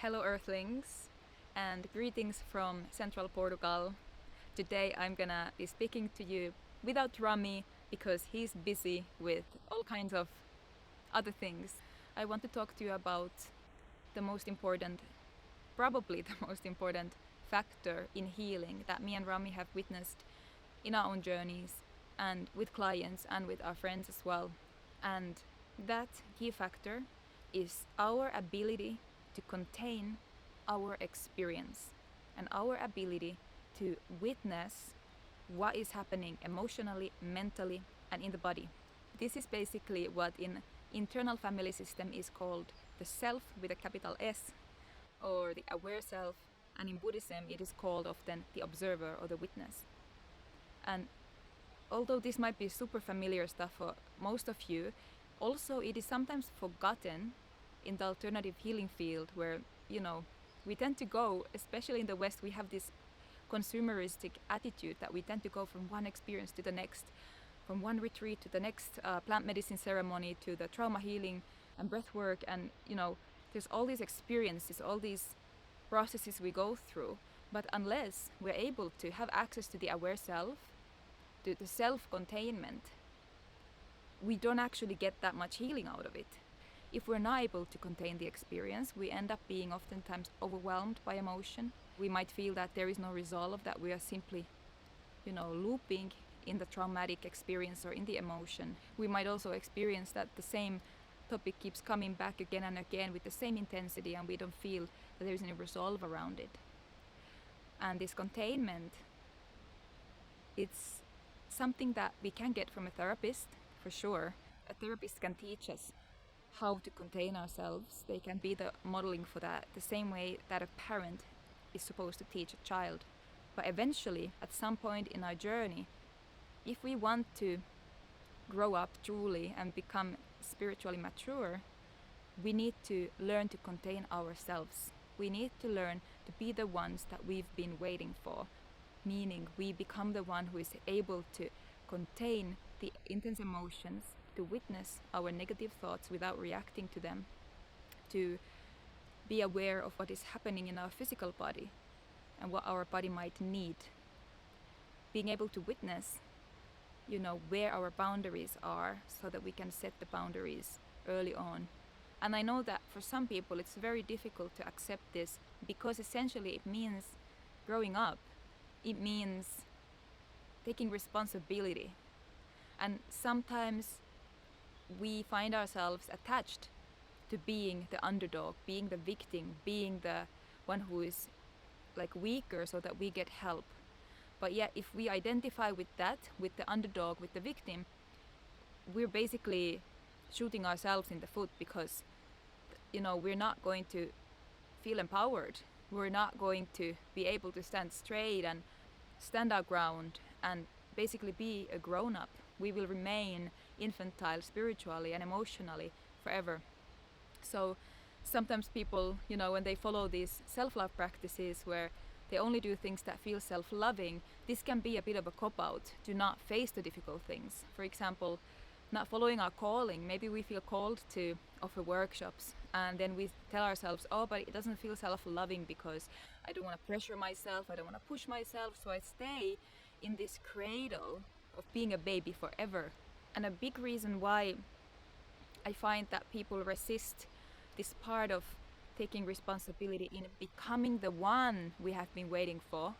Hello Earthlings and greetings from Central Portugal. Today I'm gonna be speaking to you without Rami because he's busy with all kinds of other things. I want to talk to you about the most important, probably the most important factor in healing that me and Rami have witnessed in our own journeys and with clients and with our friends as well. And that key factor is our ability to contain our experience and our ability to witness what is happening emotionally, mentally, and in the body. This is basically what in internal family system is called the self with a capital S, or the aware self, and in Buddhism it is called often the observer or the witness. And although this might be super familiar stuff for most of you, also it is sometimes forgotten in the alternative healing field where, we tend to go, especially in the West, we have this consumeristic attitude that we tend to go from one experience to the next, from one retreat to the next plant medicine ceremony to the trauma healing and breath work. And, there's all these experiences, all these processes we go through. But unless we're able to have access to the aware self, to the self-containment, we don't actually get that much healing out of it. If we're not able to contain the experience, we end up being oftentimes overwhelmed by emotion. We might feel that there is no resolve, that we are simply, looping in the traumatic experience or in the emotion. We might also experience that the same topic keeps coming back again and again with the same intensity, and we don't feel that there is any resolve around it. And this containment, it's something that we can get from a therapist, for sure. A therapist can teach us how to contain ourselves. They can be the modeling for that, the same way that a parent is supposed to teach a child. But eventually, at some point in our journey, if we want to grow up truly and become spiritually mature, we need to learn to contain ourselves. We need to learn to be the ones that we've been waiting for, meaning we become the one who is able to contain the intense emotions, to witness our negative thoughts without reacting to them, to be aware of what is happening in our physical body and what our body might need. Being able to witness, where our boundaries are so that we can set the boundaries early on. And I know that for some people it's very difficult to accept this because essentially it means growing up. It means taking responsibility. And sometimes we find ourselves attached to being the underdog, being the victim, being the one who is weaker so that we get help. But yet if we identify with that, with the underdog, with the victim, we're basically shooting ourselves in the foot because, we're not going to feel empowered. We're not going to be able to stand straight and stand our ground and basically be a grown-up. We will remain infantile spiritually and emotionally forever. So sometimes people, when they follow these self-love practices where they only do things that feel self-loving, this can be a bit of a cop-out to not face the difficult things. For example, not following our calling. Maybe we feel called to offer workshops and then we tell ourselves, but it doesn't feel self-loving because I don't want to pressure myself, I don't want to push myself, so I stay in this cradle of being a baby forever. And a big reason why I find that people resist this part of taking responsibility in becoming the one we have been waiting for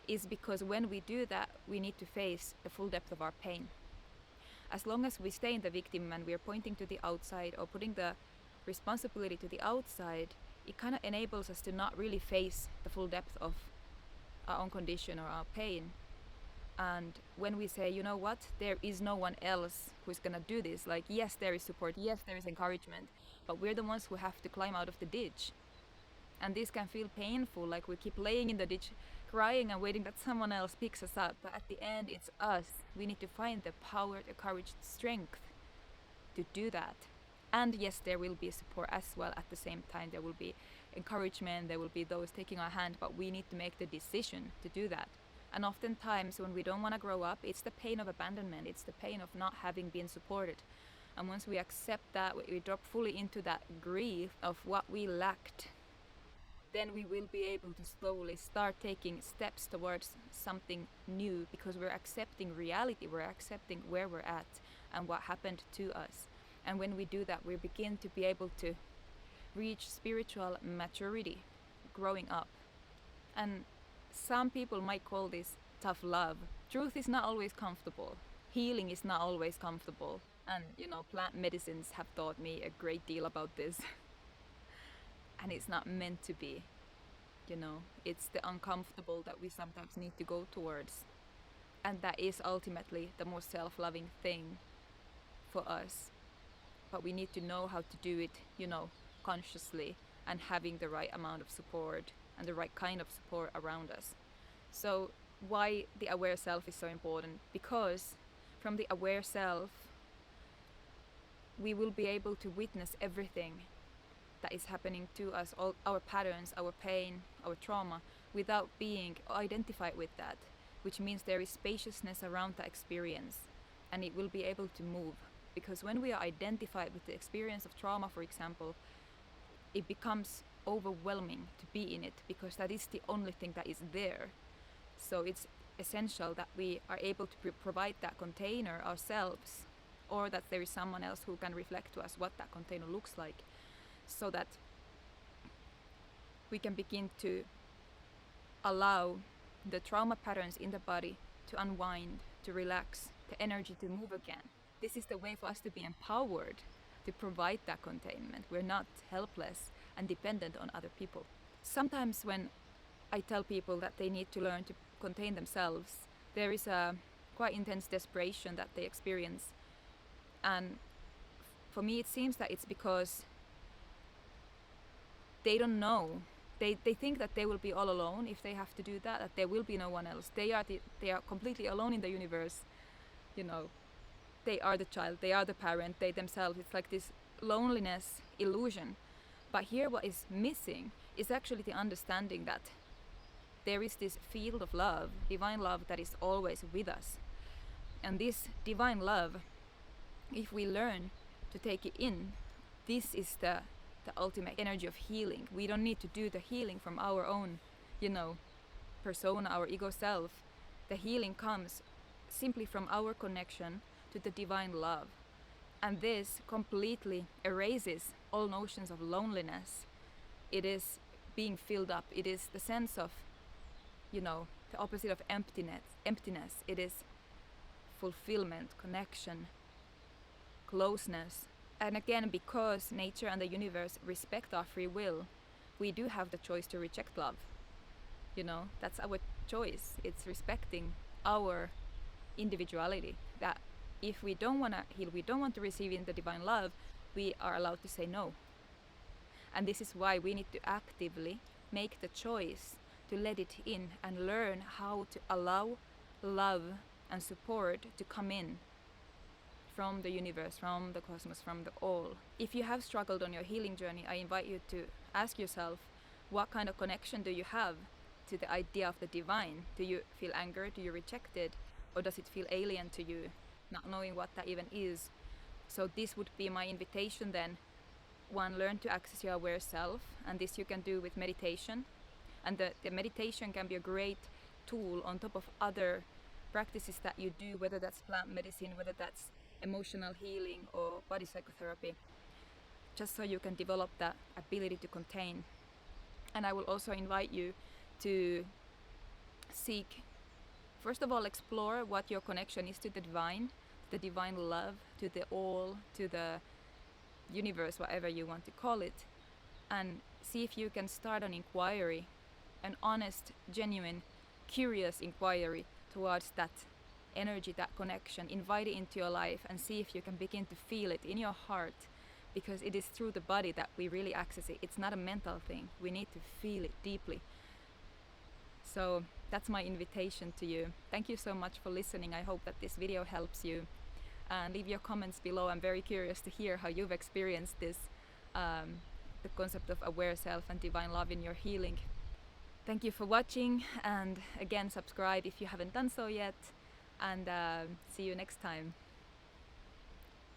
is because when we do that, we need to face the full depth of our pain. As long as we stay in the victim and we are pointing to the outside or putting the responsibility to the outside, it kind of enables us to not really face the full depth of our own condition or our pain. And when we say, there is no one else who's gonna do this, yes, there is support, yes, there is encouragement, but we're the ones who have to climb out of the ditch. And this can feel painful, like we keep laying in the ditch, crying and waiting that someone else picks us up. But at the end, it's us. We need to find the power, the courage, the strength to do that. And yes, there will be support as well at the same time. There will be encouragement, there will be those taking our hand, but we need to make the decision to do that. And oftentimes when we don't want to grow up, it's the pain of abandonment. It's the pain of not having been supported. And once we accept that, we drop fully into that grief of what we lacked then we will be able to slowly start taking steps towards something new, because we're accepting reality, we're accepting where we're at and what happened to us. And when we do that, we begin to be able to reach spiritual maturity, growing up. And some people might call this tough love. Truth is not always comfortable. Healing is not always comfortable. And plant medicines have taught me a great deal about this. And it's not meant to be. It's the uncomfortable that we sometimes need to go towards. And that is ultimately the most self-loving thing for us. But we need to know how to do it, consciously, and having the right amount of support and the right kind of support around us. So why the aware self is so important? Because from the aware self, we will be able to witness everything that is happening to us, all our patterns, our pain, our trauma, without being identified with that, which means there is spaciousness around the experience, and it will be able to move. Because when we are identified with the experience of trauma, for example, it becomes overwhelming to be in it, because that is the only thing that is there. So it's essential that we are able to provide that container ourselves, or that there is someone else who can reflect to us what that container looks like, so that we can begin to allow the trauma patterns in the body to unwind, to relax, the energy to move again. This is the way for us to be empowered to provide that containment. We're not helpless and dependent on other people. Sometimes when I tell people that they need to learn to contain themselves, there is a quite intense desperation that they experience. And for me, it seems that it's because they don't know. They think that they will be all alone if they have to do that there will be no one else. They are completely alone in the universe. They are the child, they are the parent, they themselves. It's like this loneliness illusion. But here what is missing is actually the understanding that there is this field of love, divine love, that is always with us. And this divine love, if we learn to take it in, this is the ultimate energy of healing. We don't need to do the healing from our own, persona, our ego self. The healing comes simply from our connection to the divine love. And this completely erases all notions of loneliness. It is being filled up. It is the sense of, the opposite of emptiness. It is fulfillment, connection, closeness. And again, because nature and the universe respect our free will, we do have the choice to reject love. That's our choice. It's respecting our individuality, that if we don't want to heal, we don't want to receive in the divine love, we are allowed to say no. And this is why we need to actively make the choice to let it in and learn how to allow love and support to come in from the universe, from the cosmos, from the all. If you have struggled on your healing journey, I invite you to ask yourself, what kind of connection do you have to the idea of the divine? Do you feel anger? Do you reject it? Or does it feel alien to you, not knowing what that even is? So this would be my invitation then. One, learn to access your aware self, and this you can do with meditation. And the meditation can be a great tool on top of other practices that you do, whether that's plant medicine, whether that's emotional healing or body psychotherapy, just so you can develop that ability to contain. And I will also invite you to seek, first of all, explore what your connection is to the divine love, to the all, to the universe, whatever you want to call it, and see if you can start an inquiry, an honest, genuine, curious inquiry towards that energy, that connection. Invite it into your life and see if you can begin to feel it in your heart, because it is through the body that we really access it. It's not a mental thing. We need to feel it deeply. So that's my invitation to you. Thank you so much for listening. I hope that this video helps you. And leave your comments below. I'm very curious to hear how you've experienced this, the concept of aware self and divine love in your healing. Thank you for watching, and again, subscribe if you haven't done so yet, and see you next time.